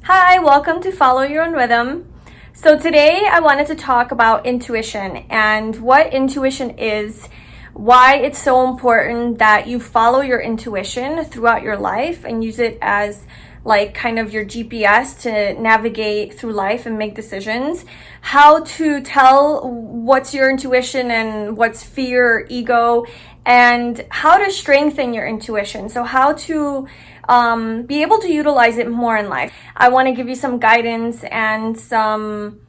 Hi, welcome to Follow Your Own Rhythm. So today I wanted to talk about intuition and what intuition is, why it's so important that you follow your intuition throughout your life and use it as like kind of your GPS to navigate through life and make decisions, how to tell what's your intuition and what's fear or ego, and how to strengthen your intuition. So how to be able to utilize it more in life. I want to give you some guidance and some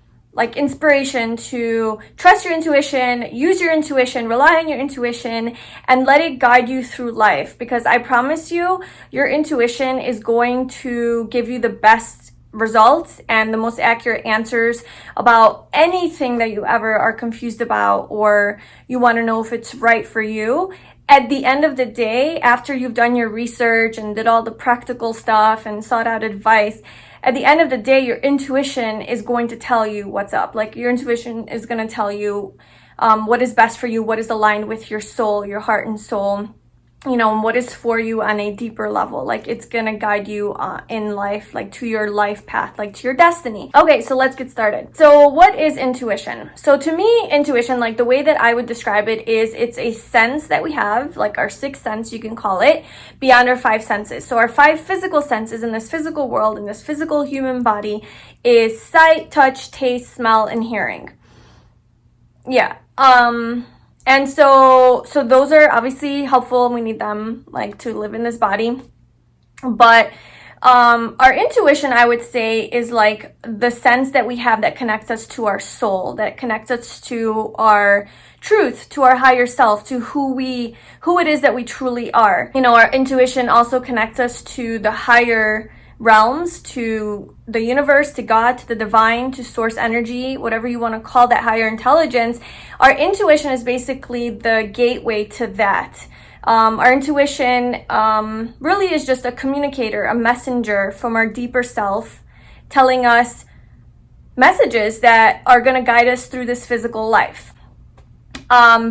inspiration to trust your intuition, use your intuition, rely on your intuition, and let it guide you through life. Because I promise you, your intuition is going to give you the best results and the most accurate answers about anything that you ever are confused about or you want to know if it's right for you. At the end of the day, after you've done your research and did all the practical stuff and sought out advice, at the end of the day, your intuition is going to tell you what's up. Like your intuition is going to tell you what is best for you, what is aligned with your soul, your heart and soul, and what is for you on a deeper level. Like it's going to guide you in life, like to your life path, like to your destiny. Okay, so let's get started. So what is intuition? So to me, intuition, like the way that I would describe it is it's a sense that we have, like our sixth sense, you can call it, beyond our five senses. So our five physical senses in this physical world, in this physical human body, is sight, touch, taste, smell, and hearing. Yeah. And so those are obviously helpful and we need them like to live in this body. But our intuition, I would say, is like the sense that we have that connects us to our soul, that connects us to our truth, to our higher self, to who it is that we truly are. Our intuition also connects us to the higher realms, to the universe, to God, to the divine, to source energy, whatever you want to call that higher intelligence. Our intuition is basically the gateway to that. Our intuition really is just a communicator, a messenger from our deeper self, telling us messages that are going to guide us through this physical life.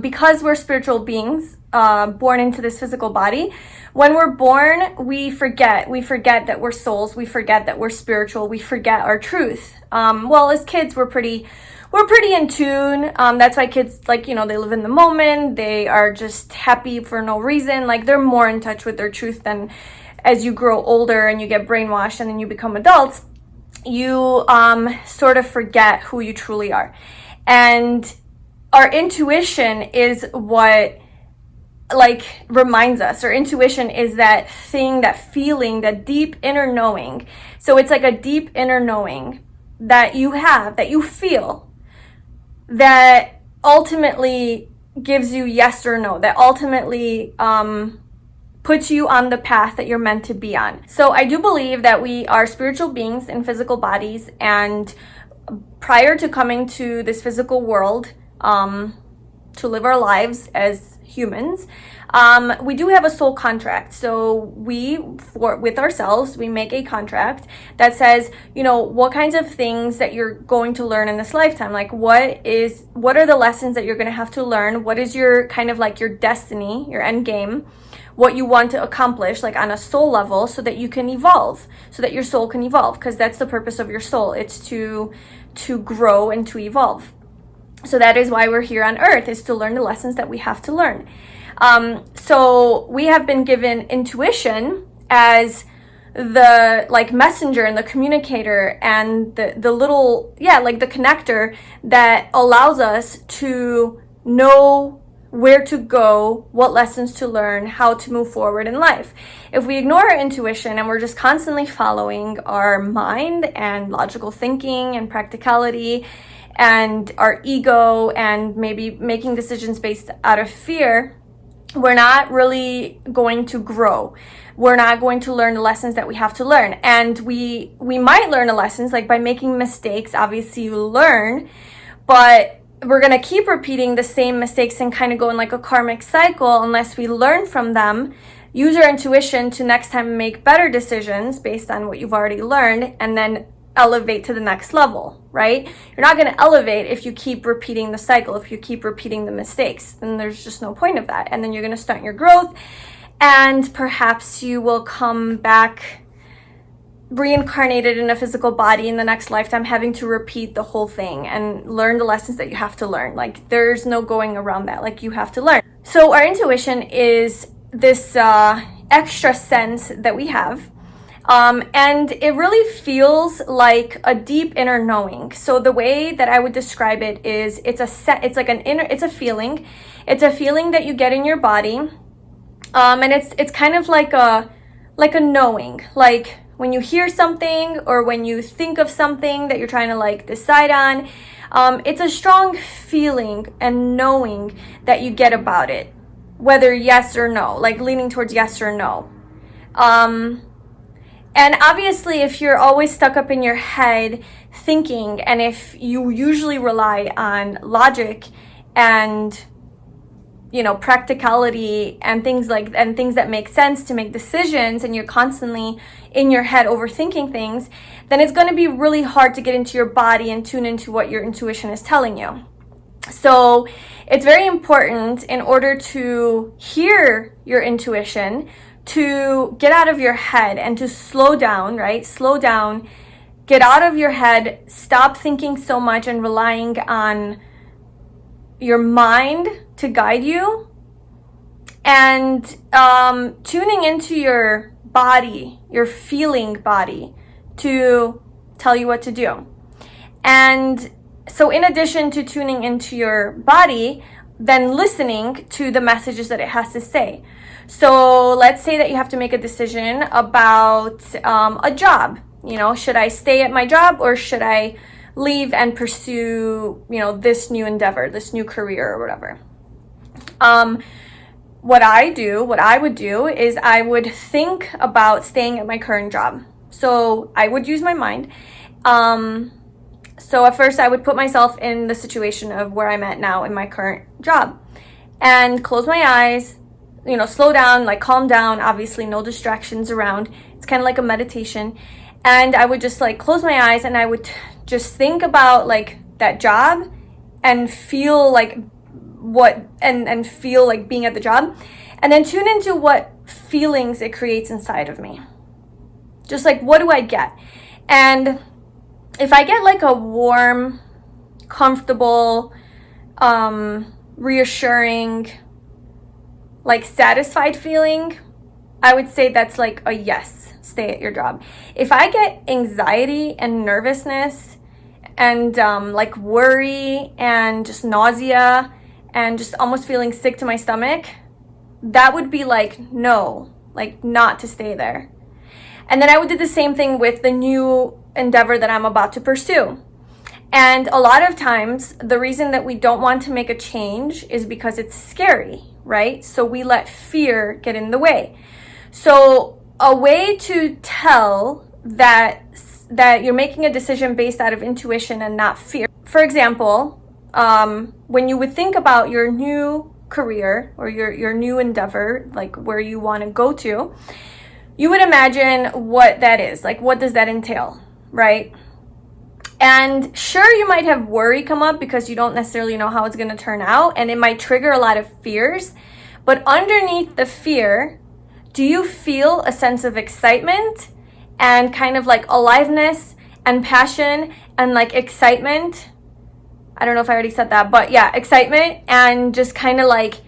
Because we're spiritual beings born into this physical body, when we're born, we forget that we're souls, we forget that we're spiritual, we forget our truth. Well, as kids, we're pretty in tune. That's why kids, they live in the moment. They are just happy for no reason. Like they're more in touch with their truth than as you grow older and you get brainwashed and then you become adults, you sort of forget who you truly are. And our intuition is what reminds us. Our intuition is that thing, that feeling, that deep inner knowing. So it's like a deep inner knowing that you have, that you feel, that ultimately gives you yes or no, that ultimately puts you on the path that you're meant to be on. So I do believe that we are spiritual beings in physical bodies, and prior to coming to this physical world, to live our lives as humans, we do have a soul contract. So with ourselves, we make a contract that says, what kinds of things that you're going to learn in this lifetime. Like what are the lessons that you're going to have to learn? What is your kind of like your destiny, your end game, what you want to accomplish like on a soul level, so that you can evolve, so that your soul can evolve, because that's the purpose of your soul. It's to grow and to evolve. So that is why we're here on earth, is to learn the lessons that we have to learn. So we have been given intuition as the messenger and the communicator and the little, the connector that allows us to know where to go, what lessons to learn, how to move forward in life. If we ignore our intuition and we're just constantly following our mind and logical thinking and practicality and our ego and maybe making decisions based out of fear, we're not really going to grow. We're not going to learn the lessons that we have to learn. And we might learn the lessons, like by making mistakes, obviously you learn, but we're going to keep repeating the same mistakes and kind of go in like a karmic cycle unless we learn from them, use our intuition to next time make better decisions based on what you've already learned, and then elevate to the next level, right? You're not going to elevate if you keep repeating the cycle, if you keep repeating the mistakes. Then there's just no point of that. And then you're going to stunt your growth, and perhaps you will come back reincarnated in a physical body in the next lifetime, having to repeat the whole thing and learn the lessons that you have to learn. Like, there's no going around that. Like, you have to learn. So our intuition is this extra sense that we have. And it really feels like a deep inner knowing. So the way that I would describe it is it's a feeling. It's a feeling that you get in your body. And it's kind of like a knowing, like when you hear something or when you think of something that you're trying to like decide on. It's a strong feeling and knowing that you get about it, whether yes or no, like leaning towards yes or no. And obviously, if you're always stuck up in your head thinking, and if you usually rely on logic and, you know, practicality and things that make sense to make decisions, and you're constantly in your head overthinking things, then it's going to be really hard to get into your body and tune into what your intuition is telling you. So it's very important, in order to hear your intuition, to get out of your head and to slow down, right? Slow down, get out of your head, stop thinking so much and relying on your mind to guide you, and tuning into your body, your feeling body, to tell you what to do. And so in addition to tuning into your body, then listening to the messages that it has to say. So let's say that you have to make a decision about a job. You know, should I stay at my job or should I leave and pursue, you know, this new endeavor, this new career or whatever? What I would do is I would think about staying at my current job. So I would use my mind. So at first I would put myself in the situation of where I'm at now in my current job and close my eyes, you know, slow down, like calm down, obviously no distractions around. It's kind of like a meditation. And I would just like close my eyes and I would just think about like that job and feel like and feel like being at the job, and then tune into what feelings it creates inside of me. Just like, what do I get? And if I get like a warm, comfortable, reassuring, like satisfied feeling, I would say that's like a yes, stay at your job. If I get anxiety and nervousness and like worry and just nausea and just almost feeling sick to my stomach, that would be like no, like not to stay there. And then I would do the same thing with the new endeavor that I'm about to pursue. And a lot of times, the reason that we don't want to make a change is because it's scary, right? So we let fear get in the way. So a way to tell that you're making a decision based out of intuition and not fear. For example, when you would think about your new career or your new endeavor, like where you want to go to, you would imagine what that is. Like, what does that entail, right? And sure, you might have worry come up because you don't necessarily know how it's going to turn out, and it might trigger a lot of fears. But underneath the fear, do you feel a sense of excitement and kind of like aliveness and passion and like excitement? I don't know if I already said that, but yeah, excitement and just kind of like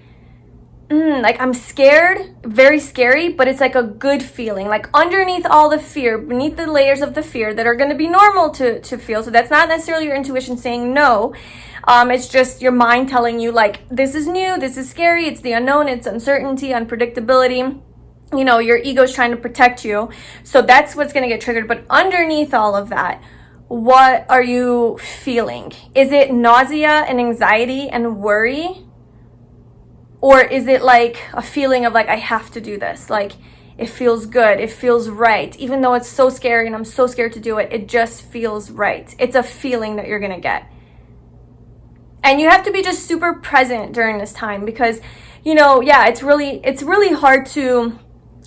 I'm scared, very scary, but it's like a good feeling. Like underneath all the fear, beneath the layers of the fear that are going to be normal to feel. So that's not necessarily your intuition saying no. It's just your mind telling you like, this is new, this is scary, it's the unknown, it's uncertainty, unpredictability. You know, your ego's trying to protect you. So that's what's going to get triggered. But underneath all of that, what are you feeling? Is it nausea and anxiety and worry? Or is it like a feeling of like, I have to do this? Like, it feels good. It feels right. Even though it's so scary and I'm so scared to do it, it just feels right. It's a feeling that you're going to get. And you have to be just super present during this time because, you know, yeah, it's really hard to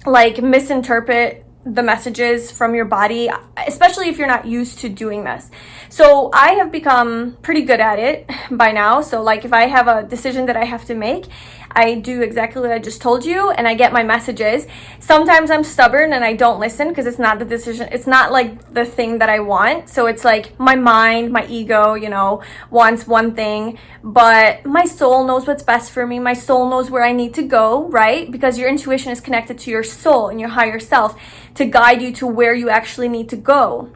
like misinterpret the messages from your body, especially if you're not used to doing this. So I have become pretty good at it by now. So like if I have a decision that I have to make, I do exactly what I just told you, and I get my messages. Sometimes I'm stubborn and I don't listen because it's not the decision. It's not like the thing that I want. So it's like my mind, my ego, you know, wants one thing, but my soul knows what's best for me. My soul knows where I need to go, right? Because your intuition is connected to your soul and your higher self to guide you to where you actually need to go.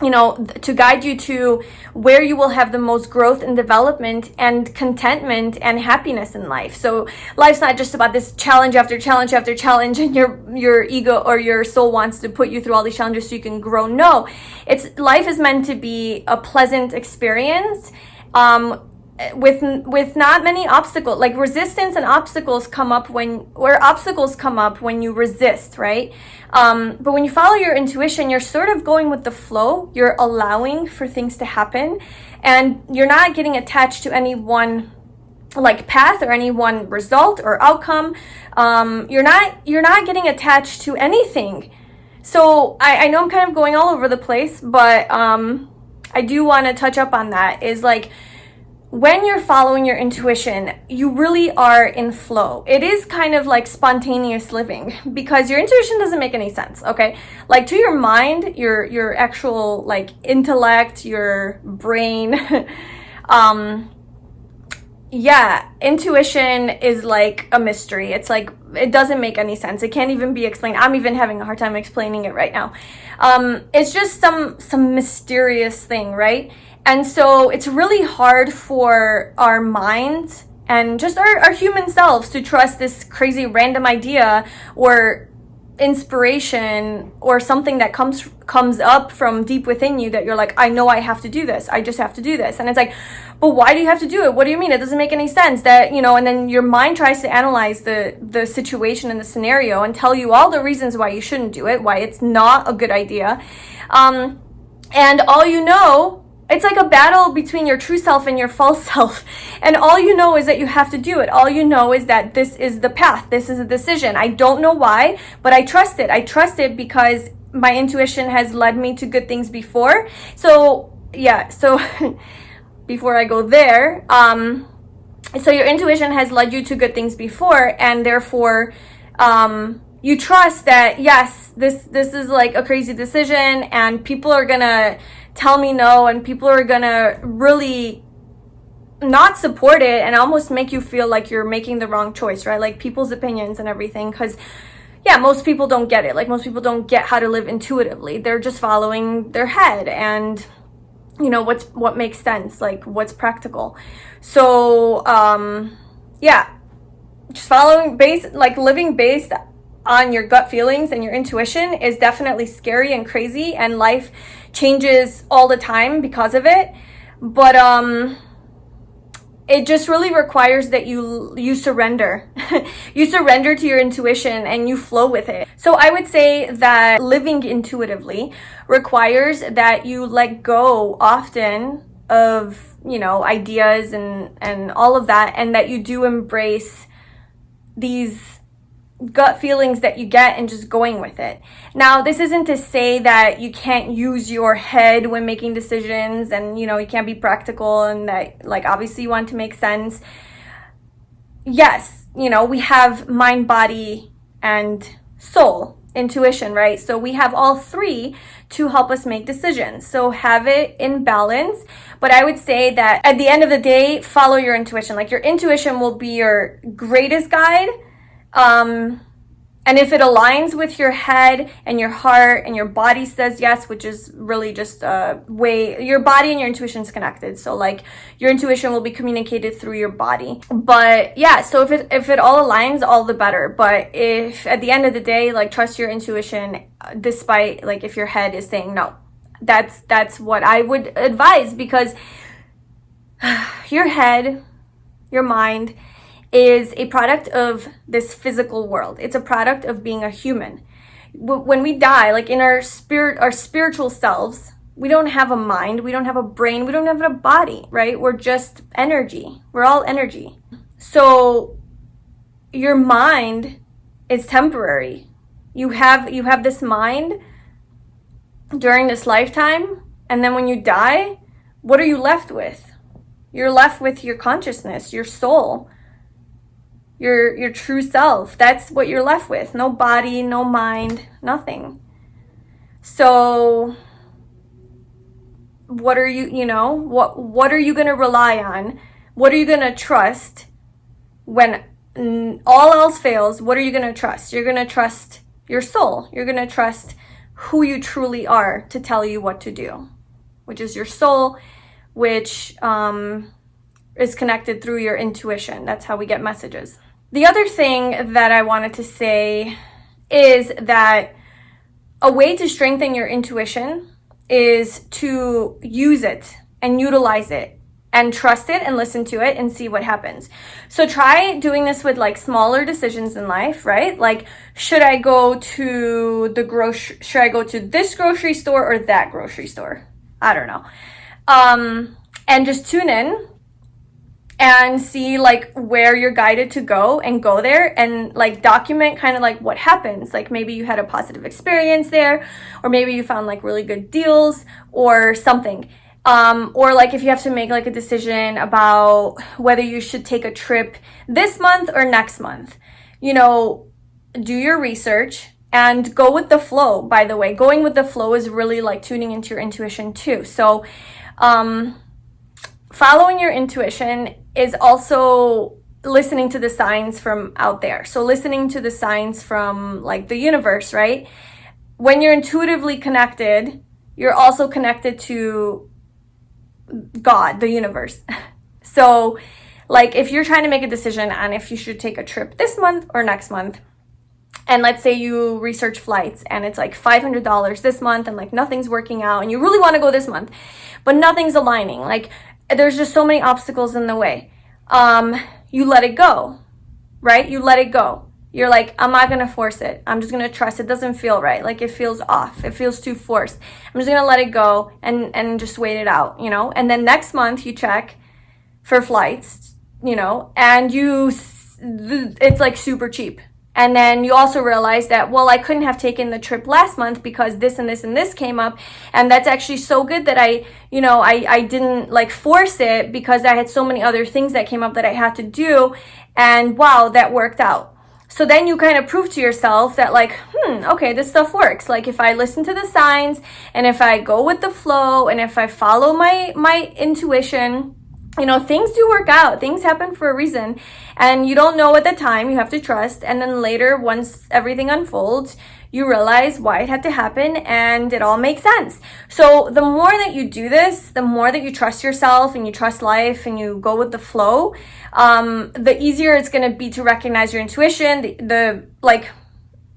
You know, to guide you to where you will have the most growth and development and contentment and happiness in life. So life's not just about this challenge after challenge after challenge, and your ego or your soul wants to put you through all these challenges so you can grow. No, life is meant to be a pleasant experience. With not many obstacles. Like resistance and obstacles come up when you resist, right? But when you follow your intuition, you're sort of going with the flow. You're allowing for things to happen, and you're not getting attached to any one like path or any one result or outcome. You're not getting attached to anything. So I know I'm kind of going all over the place, but I do want to touch up on that. Is like, when you're following your intuition, you really are in flow. It is kind of like spontaneous living because your intuition doesn't make any sense, okay? Like to your mind, your actual like intellect, your brain, yeah, intuition is like a mystery. It's like, it doesn't make any sense. It can't even be explained. I'm even having a hard time explaining it right now. It's just some mysterious thing, right? And so it's really hard for our minds and just our human selves to trust this crazy random idea or inspiration or something that comes up from deep within you that you're like, I know I have to do this. I just have to do this. And it's like, but why do you have to do it? What do you mean? It doesn't make any sense. That, you know, and then your mind tries to analyze the situation and the scenario and tell you all the reasons why you shouldn't do it, why it's not a good idea. And all you know, it's like a battle between your true self and your false self. And all you know is that you have to do it. All you know is that this is the path. This is a decision. I don't know why, but I trust it. I trust it because my intuition has led me to good things before. So, yeah. So before I go there, so your intuition has led you to good things before, and therefore, you trust that, yes, this is like a crazy decision and people are gonna tell me no, and people are gonna really not support it and almost make you feel like you're making the wrong choice, right? Like people's opinions and everything, because yeah, most people don't get it. Like most people don't get how to live intuitively. They're just following their head and, you know, what makes sense, like what's practical. So yeah, just living based on your gut feelings and your intuition is definitely scary and crazy, and life changes all the time because of it. But it just really requires that you surrender. You surrender to your intuition and you flow with it. So I would say that living intuitively requires that you let go often of, you know, ideas and all of that, and that you do embrace these gut feelings that you get and just going with it. Now, this isn't to say that you can't use your head when making decisions and, you know, you can't be practical and that, like, obviously you want to make sense. Yes, you know, we have mind, body, and soul, intuition, right? So we have all three to help us make decisions. So have it in balance. But I would say that at the end of the day, follow your intuition. Like your intuition will be your greatest guide. And if it aligns with your head and your heart and your body says yes, which is really just a way, your body and your intuition is connected. So like your intuition will be communicated through your body. But yeah, so if it all aligns, all the better. But if at the end of the day, like trust your intuition, despite like if your head is saying no, that's what I would advise, because your head, your mind, is a product of this physical world. It's a product of being a human. When we die, like in our spiritual selves, we don't have a mind, we don't have a brain, we don't have a body, right? We're just energy. We're all energy. So your mind is temporary. You have this mind during this lifetime, and then when you die, what are you left with? You're left with your consciousness, your soul, your true self. That's what you're left with. No body, no mind, nothing. So what are you, what are you going to rely on? What are you going to trust when all else fails? What are you going to trust? You're going to trust your soul. You're going to trust who you truly are to tell you what to do, which is your soul, which is connected through your intuition. That's how we get messages. The other thing that I wanted to say is that a way to strengthen your intuition is to use it and utilize it and trust it and listen to it and see what happens. So try doing this with like smaller decisions in life, right? Like, should I go to this grocery store or that grocery store? I don't know. And just tune in and see like where you're guided to go and go there and like document kind of like what happens. Like maybe you had a positive experience there, or maybe you found like really good deals or something. Or like if you have to make like a decision about whether you should take a trip this month or next month, do your research and go with the flow. By the way, going with the flow is really like tuning into your intuition too. So, following your intuition is also listening to the signs from out there. So listening to the signs from like the universe, right? When you're intuitively connected, you're also connected to God, the universe. So like if you're trying to make a decision on if you should take a trip this month or next month, and let's say you research flights and it's like $500 this month and like nothing's working out and you really want to go this month, but nothing's aligning. Like there's just so many obstacles in the way. You let it go, right? You let it go. You're like, I'm not going to force it. I'm just going to trust. It doesn't feel right. Like it feels off. It feels too forced. I'm just going to let it go and just wait it out, And then next month you check for flights, and it's like super cheap. And then you also realize that, well, I couldn't have taken the trip last month because this and this and this came up. And that's actually so good that I didn't like force it because I had so many other things that came up that I had to do. And wow, that worked out. So then you kind of prove to yourself that like, okay, this stuff works. Like if I listen to the signs and if I go with the flow and if I follow my intuition, things do work out. Things happen for a reason. And you don't know at the time. You have to trust. And then later, once everything unfolds, you realize why it had to happen and it all makes sense. So the more that you do this, the more that you trust yourself and you trust life and you go with the flow, the easier it's going to be to recognize your intuition, the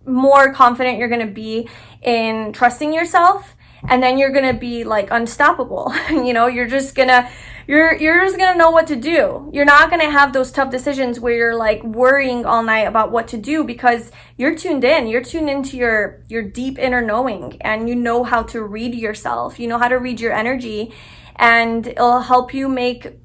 more confident you're going to be in trusting yourself. And then you're going to be like unstoppable. You're just going to know what to do. You're not going to have those tough decisions where you're like worrying all night about what to do because you're tuned in. You're tuned into your deep inner knowing, and you know how to read yourself. You know how to read your energy, and it'll help you make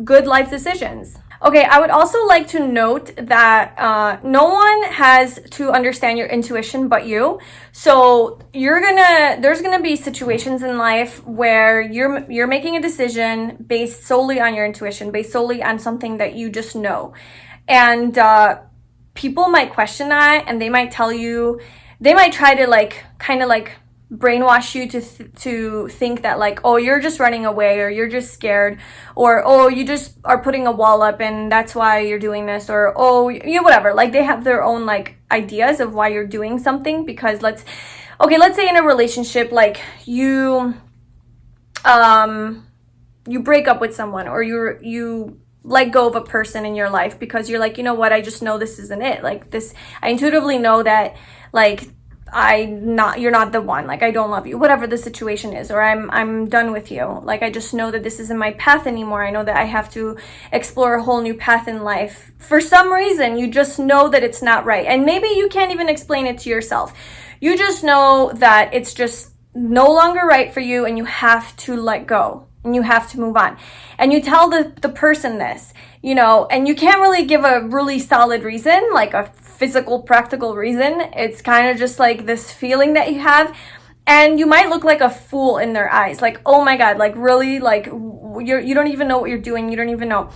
good life decisions. Okay, I would also like to note that no one has to understand your intuition but you. So there's gonna be situations in life where you're making a decision based solely on your intuition, based solely on something that you just know. And people might question that, and they might tell you, they might try to kind of brainwash you to think that like, oh, you're just running away, or you're just scared, or oh, you just are putting a wall up and that's why you're doing this, or oh, whatever. Like they have their own like ideas of why you're doing something. Because let's say in a relationship, like you break up with someone, or you let go of a person in your life because you're like, what, I just know this isn't it. Like this, I intuitively know that like you're not the one, like I don't love you, whatever the situation is, or I'm done with you. Like I just know that this isn't my path anymore. I know that I have to explore a whole new path in life. For some reason, you just know that it's not right. And maybe you can't even explain it to yourself. You just know that it's just no longer right for you and you have to let go. and you have to move on. And you tell the person this, you know, and you can't really give a really solid reason, like a physical, practical reason. It's kind of just like this feeling that you have. And you might look like a fool in their eyes. Like, oh my God, like really, like you don't even know what you're doing. You don't even know.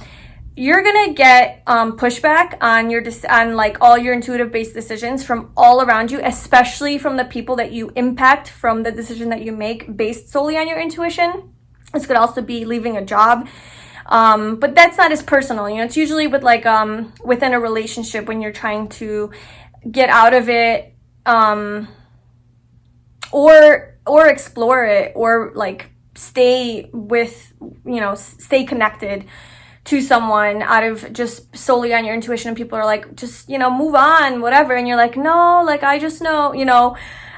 You're gonna get pushback on on like all your intuitive based decisions from all around you, especially from the people that you impact from the decision that you make based solely on your intuition. This could also be leaving a job, but that's not as personal. You know, it's usually with like within a relationship when you're trying to get out of it, or explore it, or like stay with, you know, stay connected to someone out of just solely on your intuition, and people are like, just, you know, move on, whatever, and you're like, no, like I just know, you know,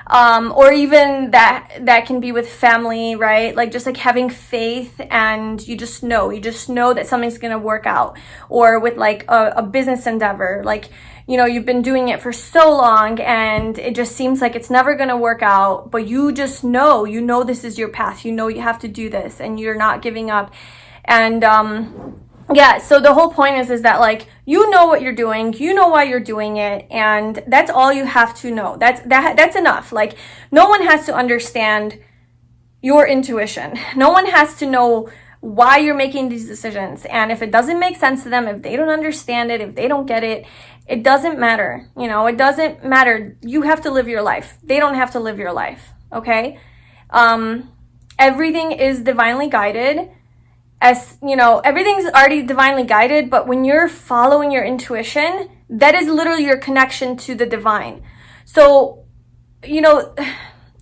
or even that can be with family, right? Like just like having faith, and you just know that something's gonna work out. Or with like a business endeavor, like, you know, you've been doing it for so long and it just seems like it's never gonna work out, but you just know, this is your path, you know you have to do this, and you're not giving up. And yeah, so the whole point is that like, you know what you're doing, you know why you're doing it, and that's all you have to know. That's enough. Like, no one has to understand your intuition. No one has to know why you're making these decisions. And if it doesn't make sense to them, if they don't understand it, if they don't get it, it doesn't matter. You know, it doesn't matter. You have to live your life. They don't have to live your life. Okay? Everything is divinely guided. As you know, everything's already divinely guided, but when you're following your intuition, that is literally your connection to the divine. So, you know,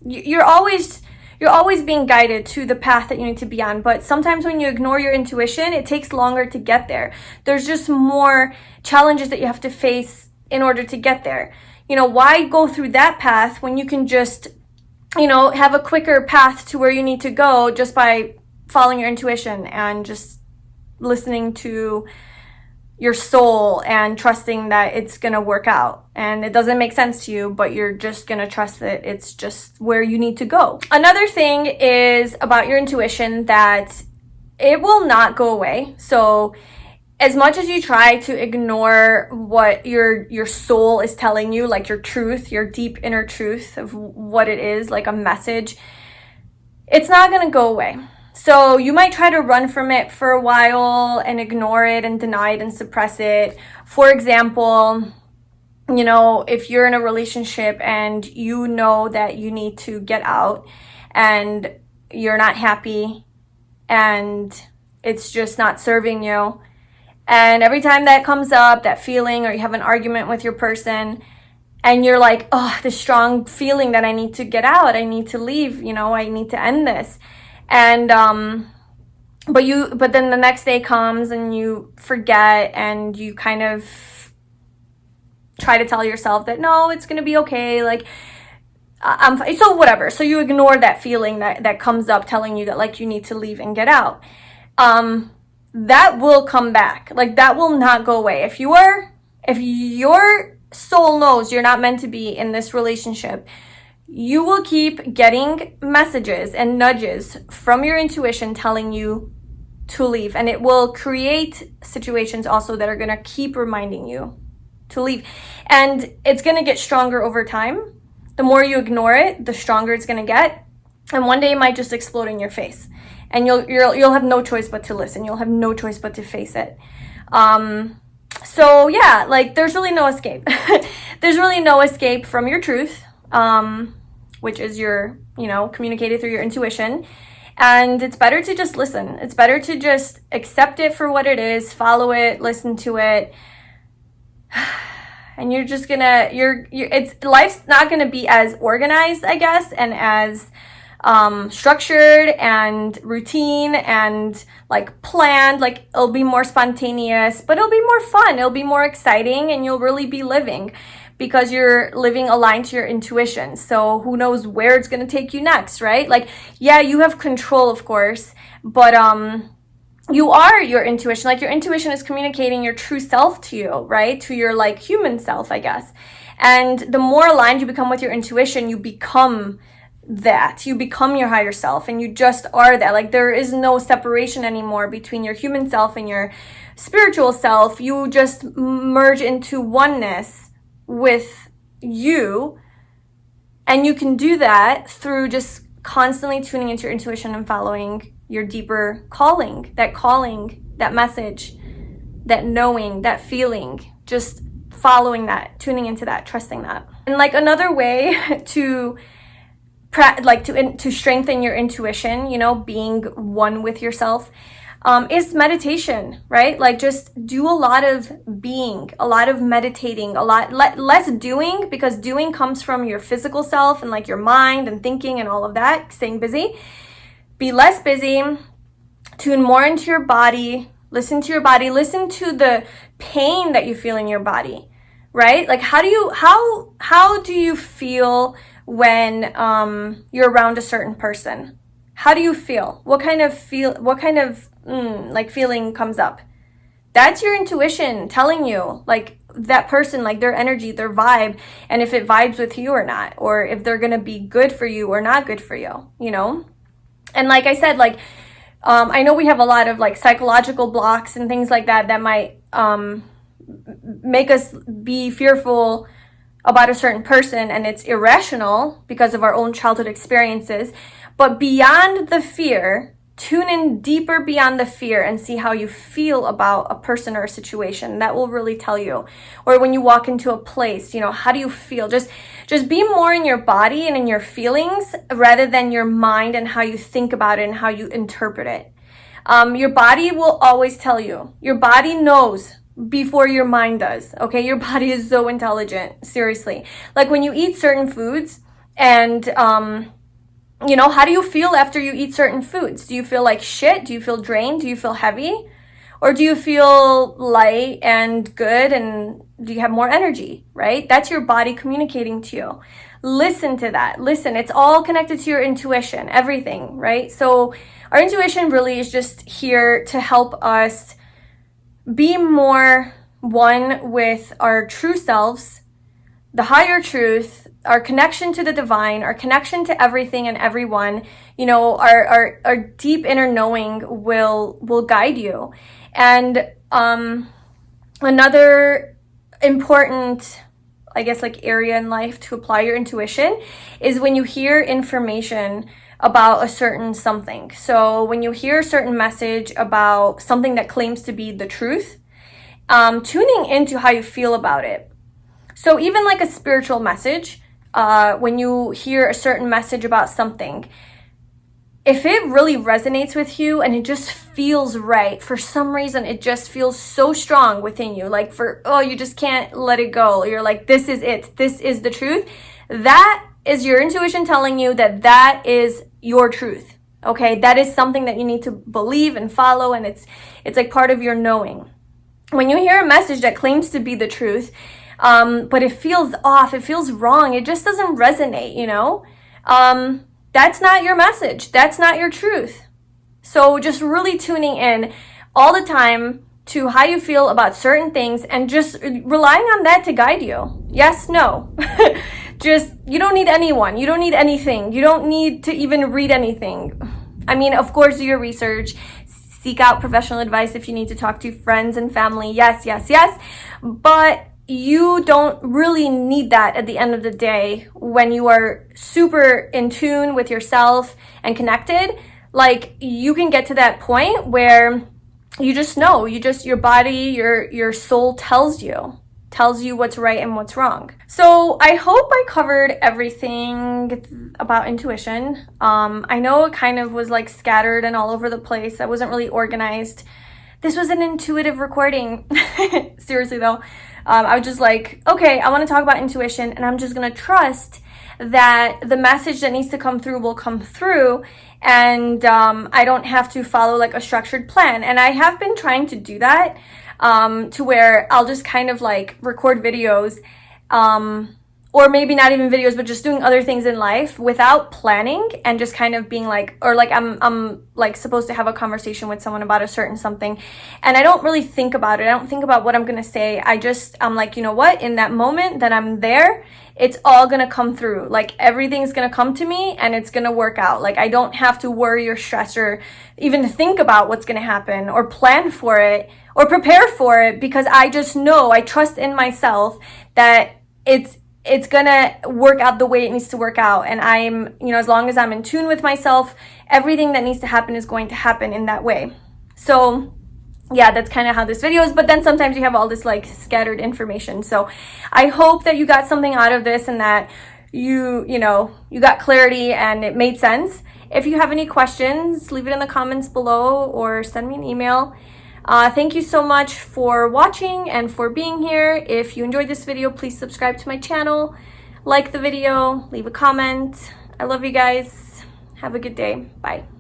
you're always being guided to the path that you need to be on. But sometimes when you ignore your intuition, it takes longer to get there. There's just more challenges that you have to face in order to get there. You know, why go through that path when you can just, you know, have a quicker path to where you need to go just by following your intuition and just listening to your soul and trusting that it's gonna work out. And it doesn't make sense to you, but you're just gonna trust that it's just where you need to go. Another thing is about your intuition, that it will not go away. So as much as you try to ignore what your soul is telling you, like your truth, your deep inner truth of what it is, like a message, it's not gonna go away. So you might try to run from it for a while and ignore it and deny it and suppress it. For example, you know, if you're in a relationship and you know that you need to get out and you're not happy and it's just not serving you, and every time that comes up, that feeling, or you have an argument with your person, and you're like, oh, this strong feeling that I need to get out, I need to leave, you know, I need to end this. And but then the next day comes and you forget, and you kind of try to tell yourself that no, it's gonna be okay, like I'm fine. So whatever, so you ignore that feeling that comes up telling you that like you need to leave and get out. That will come back. Like, that will not go away. If your soul knows you're not meant to be in this relationship, you will keep getting messages and nudges from your intuition telling you to leave. And it will create situations also that are going to keep reminding you to leave. And it's going to get stronger over time. The more you ignore it, the stronger it's going to get. And one day it might just explode in your face. And you'll have no choice but to listen. You'll have no choice but to face it. So yeah, like there's really no escape. There's really no escape from your truth. Which is communicated through your intuition. And it's better to just listen. It's better to just accept it for what it is, follow it, listen to it. And you're just gonna, life's not gonna be as organized, I guess, and as structured and routine and like planned. Like, it'll be more spontaneous, but it'll be more fun. It'll be more exciting, and you'll really be living, because you're living aligned to your intuition. So who knows where it's going to take you next, right? Like, yeah, you have control, of course, but you are your intuition. Like, your intuition is communicating your true self to you, right? To your like human self, I guess. And the more aligned you become with your intuition, you become that. You become your higher self, and you just are that. Like, there is no separation anymore between your human self and your spiritual self. You just merge into oneness with you, and you can do that through just constantly tuning into your intuition and following your deeper calling, that message, that knowing, that feeling, just following that, tuning into that, trusting that. And like another way to strengthen your intuition, you know, being one with yourself, is meditation, right? Like, just do a lot of being, a lot of meditating, a lot less doing, because doing comes from your physical self and like your mind and thinking and all of that, staying busy. Be less busy, tune more into your body, listen to your body, listen to the pain that you feel in your body, right? Like, how do you feel when you're around a certain person? How do you feel? What kind of feeling comes up? That's your intuition telling you, like, that person, like their energy, their vibe, and if it vibes with you or not, or if they're gonna be good for you or not good for you, you know? And like I said, like, I know we have a lot of like psychological blocks and things like that might make us be fearful about a certain person, and it's irrational because of our own childhood experiences. But beyond the fear, tune in deeper beyond the fear and see how you feel about a person or a situation. That will really tell you. Or when you walk into a place, you know, how do you feel? Just be more in your body and in your feelings rather than your mind and how you think about it and how you interpret it. Your body will always tell you. Your body knows before your mind does, okay? Your body is so intelligent, seriously. Like, when you eat certain foods and, you know, how do you feel after you eat certain foods? Do you feel like shit? Do you feel drained? Do you feel heavy? Or do you feel light and good, and do you have more energy, right? That's your body communicating to you. Listen to that. Listen, it's all connected to your intuition, everything, right? So our intuition really is just here to help us be more one with our true selves, the higher truth, our connection to the divine, our connection to everything and everyone. You know, our deep inner knowing will guide you. And another important, I guess, like area in life to apply your intuition is when you hear information about a certain something. So when you hear a certain message about something that claims to be the truth, tuning into how you feel about it. So even like a spiritual message, when you hear a certain message about something, if it really resonates with you and it just feels right, for some reason it just feels so strong within you, like you just can't let it go. You're like, this is it. This is the truth. That is your intuition telling you that is your truth. Okay, that is something that you need to believe and follow, and it's like part of your knowing. When you hear a message that claims to be the truth, but it feels off, it feels wrong, it just doesn't resonate, you know? That's not your message. That's not your truth. So just really tuning in all the time to how you feel about certain things and just relying on that to guide you. Yes, no. You don't need anyone. You don't need anything. You don't need to even read anything. I mean, of course, do your research. Seek out professional advice if you need to talk to friends and family. Yes, yes, yes. But you don't really need that at the end of the day when you are super in tune with yourself and connected. Like, you can get to that point where you just know, your body, your soul tells you what's right and what's wrong. So I hope I covered everything about intuition. I know it kind of was like scattered and all over the place. I wasn't really organized. This was an intuitive recording. Seriously though. I was just like, okay, I want to talk about intuition, and I'm just going to trust that the message that needs to come through will come through, and I don't have to follow like a structured plan. And I have been trying to do that to where I'll just kind of like record videos or maybe not even videos, but just doing other things in life without planning, and just kind of being like, or like I'm like supposed to have a conversation with someone about a certain something, and I don't really think about it. I don't think about what I'm gonna say. I'm like, you know what, in that moment that I'm there, it's all gonna come through. Like everything's gonna come to me and it's gonna work out. Like I don't have to worry or stress or even think about what's gonna happen or plan for it or prepare for it, because I just know, I trust in myself that it's gonna work out the way it needs to work out. And I'm, you know, as long as I'm in tune with myself, everything that needs to happen is going to happen in that way. So yeah, that's kind of how this video is. But then sometimes you have all this like scattered information. So I hope that you got something out of this and that you got clarity and it made sense. If you have any questions, leave it in the comments below or send me an email. Thank you so much for watching and for being here. If you enjoyed this video, please subscribe to my channel, like the video, leave a comment. I love you guys. Have a good day. Bye.